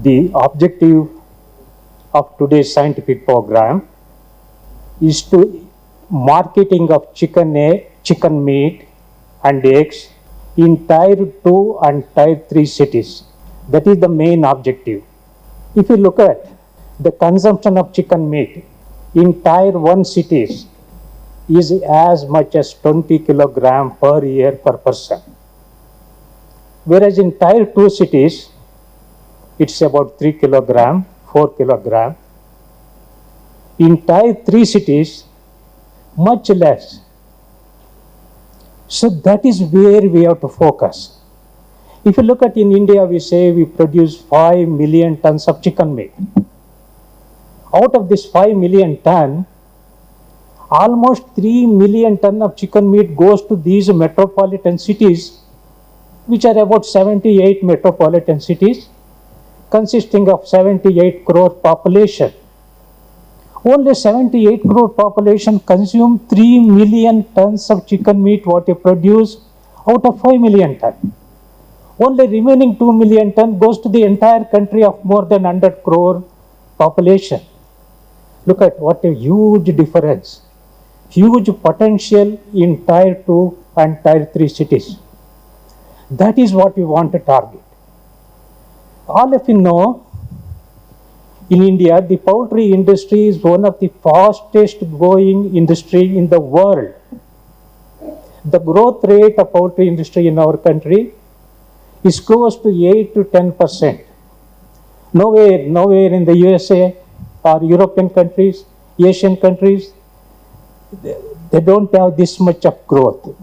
The objective of today's scientific program is to marketing of chicken meat and eggs in Tier 2 and Tier 3 cities. That is the main objective. If you look at the consumption of chicken meat in Tier 1 cities is as much as 20 kg per year per person. Whereas in Tier 2 cities, it's about 3 kg, 4 kg. In Tier 3 cities, much less. So that is where we have to focus. If you look at in India, we say we produce 5 million tons of chicken meat. Out of this 5 million ton, almost 3 million ton of chicken meat goes to these metropolitan cities, which are about 78 metropolitan cities, consisting of 78 crore population. Only 78 crore population consume 3 million tons of chicken meat what they produce out of 5 million ton. Only remaining 2 million ton goes to the entire country of more than 100 crore population. Look at what a huge difference, huge potential in Tier 2 and Tier 3 cities. That is what we want to target. All of you know, in India, the poultry industry is one of the fastest growing industry in the world. The growth rate of poultry industry in our country is close to 8 to 10%. Nowhere in the USA or European countries, Asian countries, they don't have this much of growth.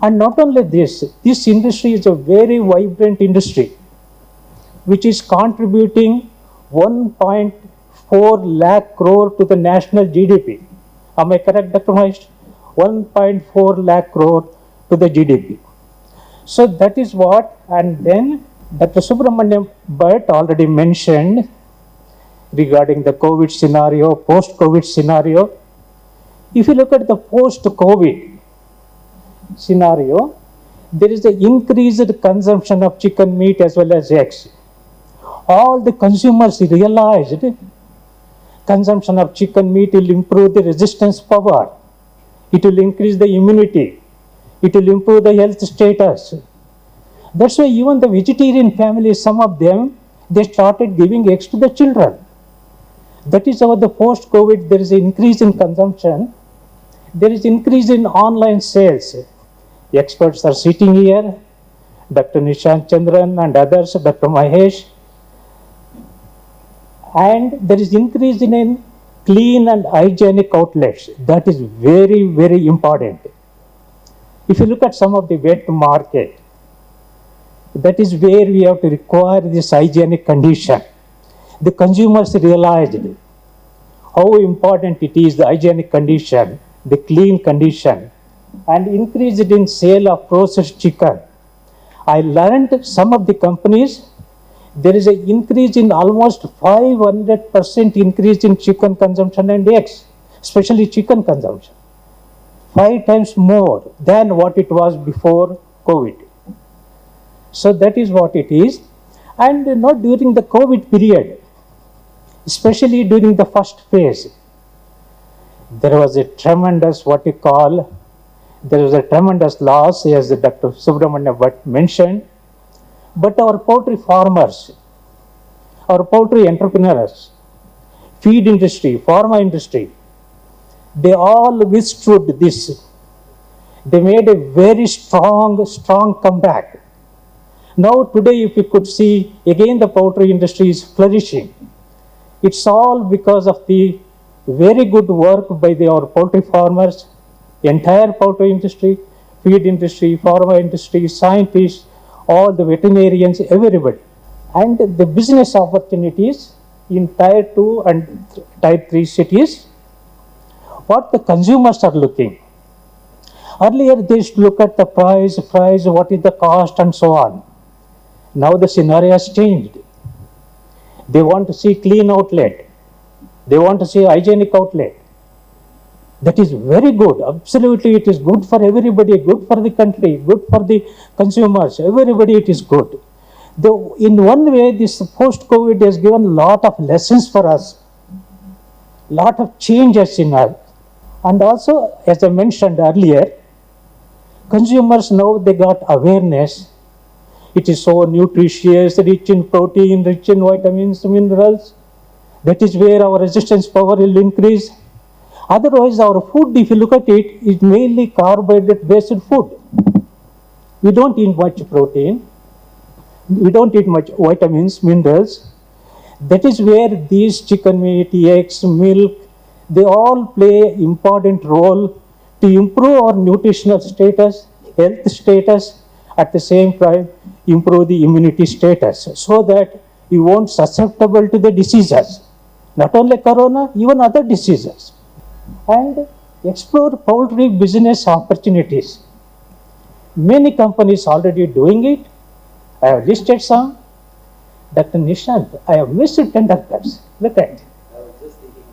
And not only this industry is a very vibrant industry, which is contributing 1.4 lakh crore to the national GDP. Am I correct, Dr. Mahesh? 1.4 lakh crore to the GDP. So that is what, and then Dr. Subramaniam Bhatt already mentioned regarding the COVID scenario, post-COVID scenario. If you look at the post-COVID scenario, there is the increased consumption of chicken meat as well as eggs. All the consumers realized consumption of chicken meat will improve the resistance power. It will increase the immunity. It will improve the health status. That's why even the vegetarian families, some of them, they started giving eggs to the children. That is how the post-COVID, there is an increase in consumption. There is increase in online sales. The experts are sitting here, Dr. Nishant Chandran and others, Dr. Mahesh. And there is increase in clean and hygienic outlets. That is very, very important. If you look at some of the wet market, that is where we have to require this hygienic condition. The consumers realized how important it is, the hygienic condition, the clean condition, and increased in sale of processed chicken. I learned some of the companies, there is an increase in almost 500% increase in chicken consumption and eggs, especially chicken consumption. 5 times more than what it was before COVID. So that is what it is. And not during the COVID period, especially during the first phase, there was a tremendous there was a tremendous loss, as Dr. Subramaniam Bhatt mentioned. But our poultry farmers, our poultry entrepreneurs, feed industry, pharma industry, they all withstood this. They made a very strong comeback. Now today, if you could see, again the poultry industry is flourishing. It's all because of the very good work by our poultry farmers, entire poultry industry, feed industry, pharma industry, scientists, all the veterinarians, everybody. And the business opportunities in Tier 2 and Tier 3 cities, what the consumers are looking. Earlier they used to look at the price, what is the cost and so on. Now the scenario has changed. They want to see clean outlet. They want to see hygienic outlet. That is very good. Absolutely, it is good for everybody, good for the country, good for the consumers. Everybody, it is good. In one way, this post-COVID has given a lot of lessons for us, lot of changes in us. And also, as I mentioned earlier, consumers now they got awareness. It is so nutritious, rich in protein, rich in vitamins, minerals. That is where our resistance power will increase. Otherwise, our food, if you look at it, is mainly carbohydrate-based food. We don't eat much protein. We don't eat much vitamins, minerals. That is where these chicken meat, eggs, milk, they all play an important role to improve our nutritional status, health status, at the same time improve the immunity status so that you won't susceptible to the diseases, not only corona, even other diseases. And explore poultry business opportunities. Many companies already doing it. I have listed some. Dr. Nishant, I have missed tender cuts. Look at it. I was just thinking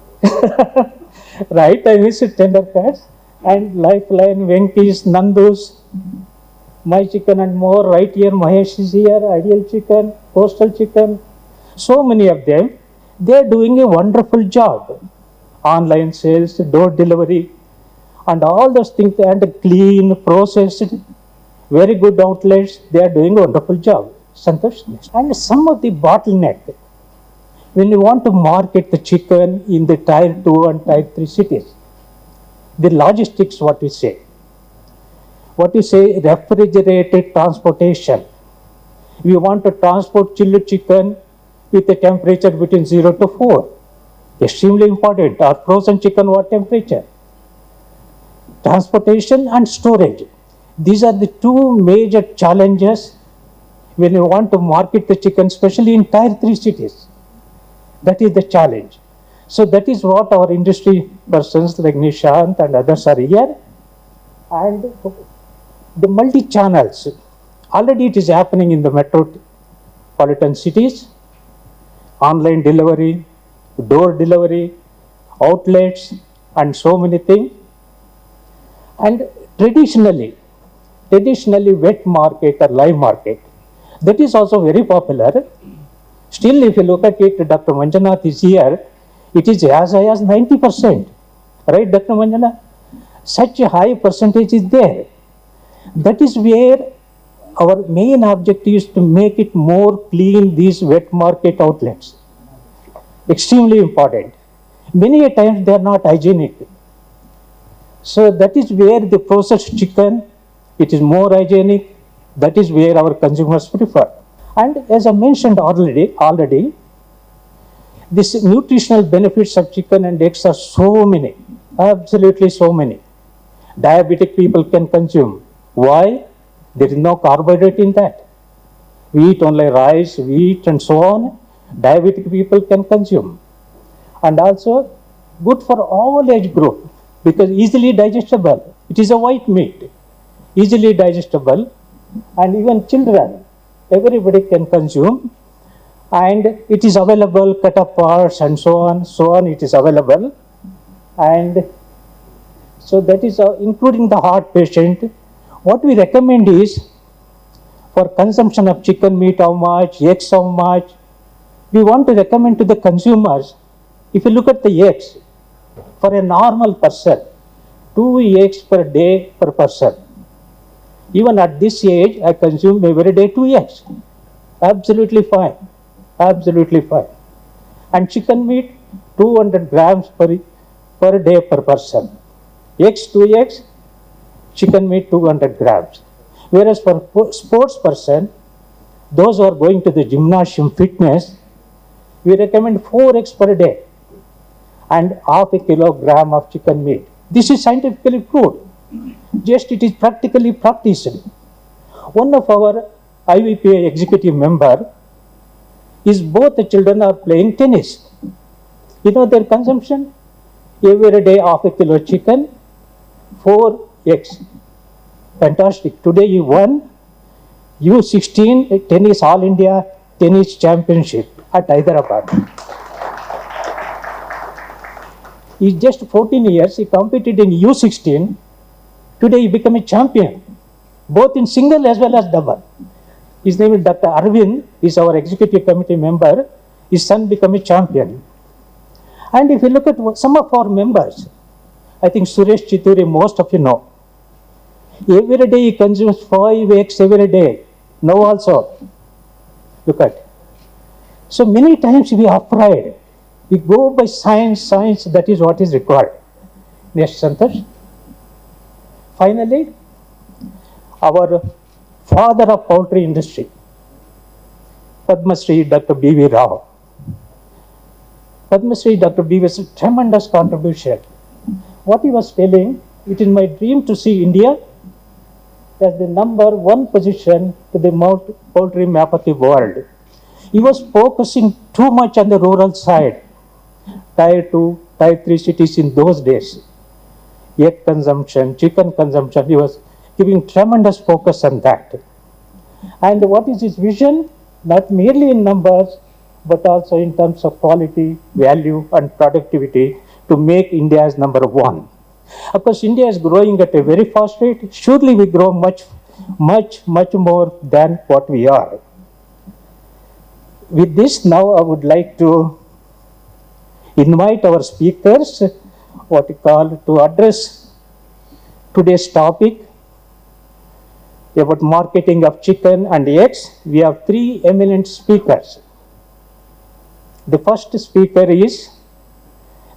about it. Right, I missed tender cuts. And Lifeline, Venky's, Nandu's, My Chicken and more. Right here, Mahesh is here, Ideal Chicken, Coastal Chicken. So many of them. They are doing a wonderful job. Online sales, door delivery, and all those things, and clean, processed, very good outlets. They are doing a wonderful job. Santosh. And some of the bottleneck, when you want to market the chicken in the tier 2 and tier 3 cities, the logistics, what we say, refrigerated transportation. We want to transport chilled chicken with a temperature between 0 to 4. Extremely important. Or frozen chicken, what temperature? Transportation and storage. These are the two major challenges when you want to market the chicken, especially in tier 3 cities. That is the challenge. So that is what our industry persons like Nishant and others are here. And the multi-channels, already it is happening in the metropolitan cities. Online delivery, door delivery, outlets, and so many things. And traditionally wet market or live market, that is also very popular. Still, if you look at it, Dr. Manjunath is here, it is as high as 90%. Right, Dr. Manjunath? Such a high percentage is there. That is where our main objective is to make it more clean, these wet market outlets. Extremely important. Many a times they are not hygienic. So that is where the processed chicken, it is more hygienic. That is where our consumers prefer. And as I mentioned already, this nutritional benefits of chicken and eggs are so many, absolutely so many. Diabetic people can consume. Why? There is no carbohydrate in that. We eat only rice, wheat, and so on. Diabetic people can consume. And also good for all age group because easily digestible. It is a white meat, easily digestible, and even children, everybody can consume. And it is available, cut up parts and so on, it is available. And so that is including the heart patient. What we recommend is for consumption of chicken meat, how much, eggs, how much. We want to recommend to the consumers, if you look at the eggs, for a normal person, 2 eggs per day per person. Even at this age, I consume every day 2 eggs. Absolutely fine. Absolutely fine. And chicken meat, 200 grams per day per person. Eggs, 2 eggs, chicken meat, 200 grams. Whereas for sports person, those who are going to the gymnasium fitness, we recommend 4 eggs per day and half a kilogram of chicken meat. This is scientifically proved. Just it is practically practiced. One of our IVPA executive member is both the children are playing tennis. You know their consumption? Every day half a kilo chicken, 4 eggs. Fantastic. Today he won U16 tennis All India tennis championship at Hyderabad. He's just 14 years. He competed in U16. Today he became a champion, both in single as well as double. His name is Dr. Arvind, is our executive committee member. His son became a champion. And if you look at some of our members, I think Suresh Chituri, most of you know. Every day he consumes 5 eggs every day. Now also. Look at. So many times we are afraid. We go by science, that is what is required. Next, Santosh. Finally, our father of poultry industry, Padma Shri Dr. B.V. Rao. Padma Shri Dr. B.V. was a tremendous contribution. What he was telling, it is my dream to see India as the number one position to the poultry map of the world. He was focusing too much on the rural side, tier 2, tier 3 cities in those days. Egg consumption, chicken consumption, he was giving tremendous focus on that. And what is his vision? Not merely in numbers, but also in terms of quality, value, and productivity to make India as number one. Of course, India is growing at a very fast rate. Surely we grow much more than what we are. With this, now I would like to invite our speakers, to address today's topic about marketing of chicken and eggs. We have 3 eminent speakers. The first speaker is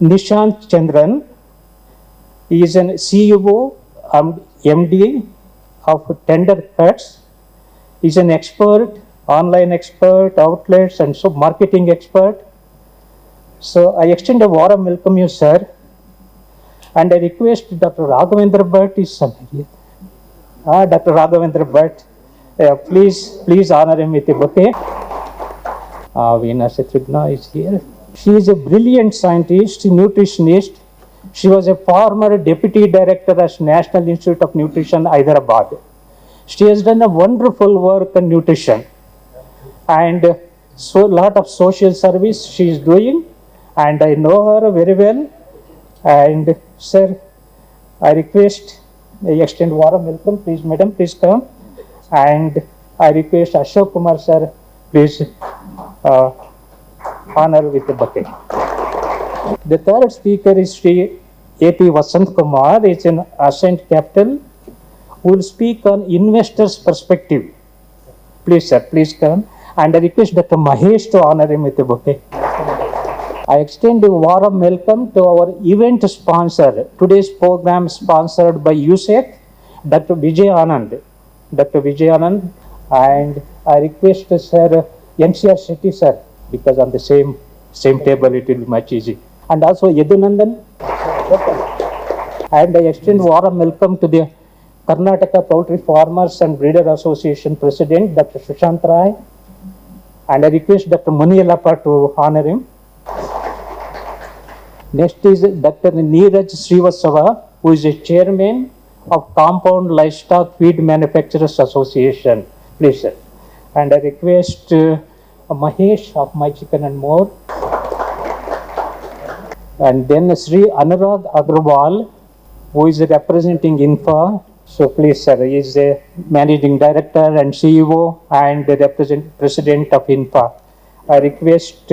Nishant Chandran. He is an CEO and MD of Tender Cuts. He is an expert, online expert, outlets, and so marketing expert. So I extend a warm welcome you, sir. And I request Dr. Raghavendra Bhatt is here. Dr. Raghavendra Bhatt, please honor him with a bouquet. Veena Shatrugna is here. She is a brilliant scientist, nutritionist. She was a former deputy director at National Institute of Nutrition, Hyderabad. She has done a wonderful work on nutrition. And so a lot of social service she is doing. And I know her very well. And sir, I request, I extend warm welcome. Please, madam, please come. And I request Ashok Kumar sir, please honor with the bouquet. The third speaker is Sri A.P. Vasant Kumar. It's an Ascent Capital who will speak on investors' perspective. Please, sir, please come. And I request Dr. Mahesh to honor him with a bouquet. I extend a warm welcome to our event sponsor. Today's program sponsored by USEC, Dr. Vijay Anand. Dr. Vijay Anand. And I request Sir NCR Shetty sir, because on the same table it will be much easy. And also Yadunandan. And I extend warm welcome to the Karnataka Poultry Farmers and Breeder Association President, Dr. Sushant Rai. And I request Dr. Muniyalappa to honor him. Next is Dr. Neeraj Srivastava, who is a chairman of Compound Livestock Feed Manufacturers Association. Please, sir. And I request Mahesh of My Chicken and More. And then Sri Anurag Agrawal, who is representing INFA. So please, sir, he is a managing director and CEO and the president of INFA. I request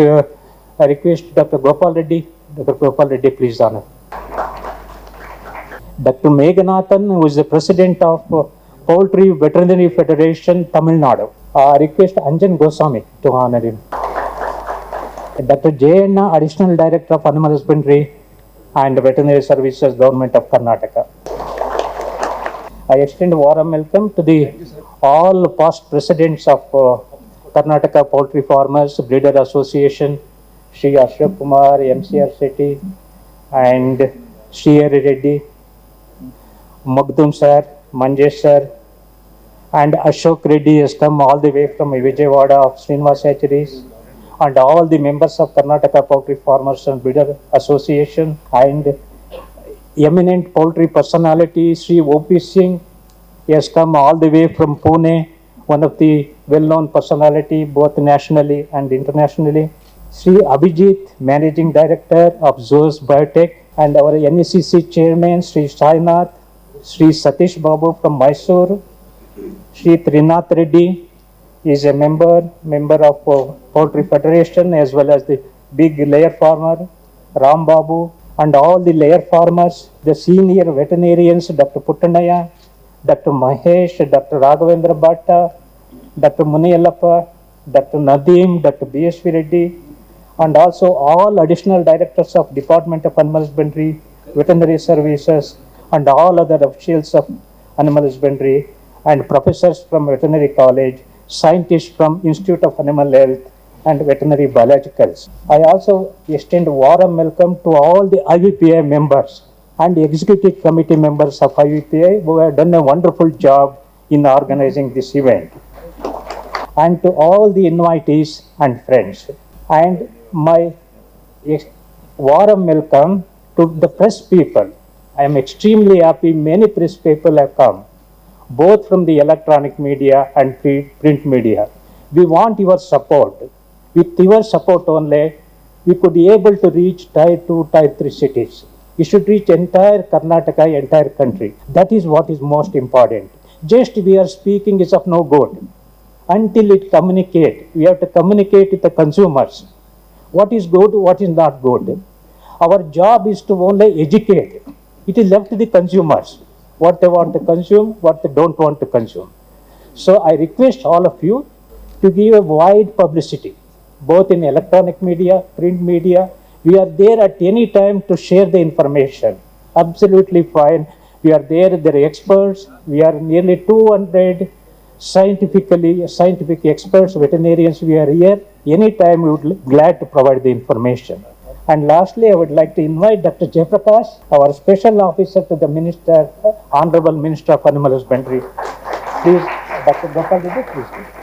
Dr. Gopal Reddy. Dr. Gopal Reddy, please honor. Dr. Meghanathan, who is the president of Poultry Veterinary Federation, Tamil Nadu. I request Anjan Goswami to honor him. Dr. Jayanna, additional director of Animal Husbandry and Veterinary Services, Government of Karnataka. I extend a warm welcome to all past presidents of Karnataka Poultry Farmers Breeder Association, Sri Ashok Kumar, MCR Shetty, and Sri Reddy, Magdum sir, Manjesh sir, and Ashok Reddy has come all the way from Vijayawada of Srinivas Hatcheries, and all the members of Karnataka Poultry Farmers and Breeder Association, and eminent poultry personality Sri O.P. Singh. He has come all the way from Pune, one of the well-known personality both nationally and internationally. Sri Abhijit, Managing Director of Zoos Biotech, and our NECC Chairman Sri Sainath, Sri Satish Babu from Mysore, Sri Trinath Reddy, is a member of Poultry Federation as well as the big layer farmer, Ram Babu, and all the layer farmers, the senior veterinarians, Dr. Puttanaya, Dr. Mahesh, Dr. Raghavendra Bhatta, Dr. Muniyallappa, Dr. Nadeem, Dr. B.S.V. Reddy, and also all additional directors of Department of Animal Husbandry, Veterinary Services, and all other officials of Animal Husbandry, and professors from Veterinary College, scientists from Institute of Animal Health, and Veterinary Biologicals. I also extend a warm welcome to all the IVPI members and executive committee members of IVPI who have done a wonderful job in organizing this event, and to all the invitees and friends. And my warm welcome to the press people. I am extremely happy many press people have come, both from the electronic media and print media. We want your support. With your support only, we could be able to reach tier 2, tier 3 cities. We should reach entire Karnataka, entire country. That is what is most important. Just we are speaking is of no good. Until it communicate, we have to communicate with the consumers. What is good, what is not good. Our job is to only educate. It is left to the consumers. What they want to consume, what they don't want to consume. So I request all of you to give a wide publicity, both in electronic media, print media. We are there at any time to share the information. Absolutely fine. We are there, they are experts. We are nearly 200 scientific experts, veterinarians. We are here. Anytime we would be glad to provide the information. And lastly, I would like to invite Dr. Jaiprakash, our special officer to the Minister, Honorable Minister of Animal Husbandry. Please, Dr. Gopal Reddy, please.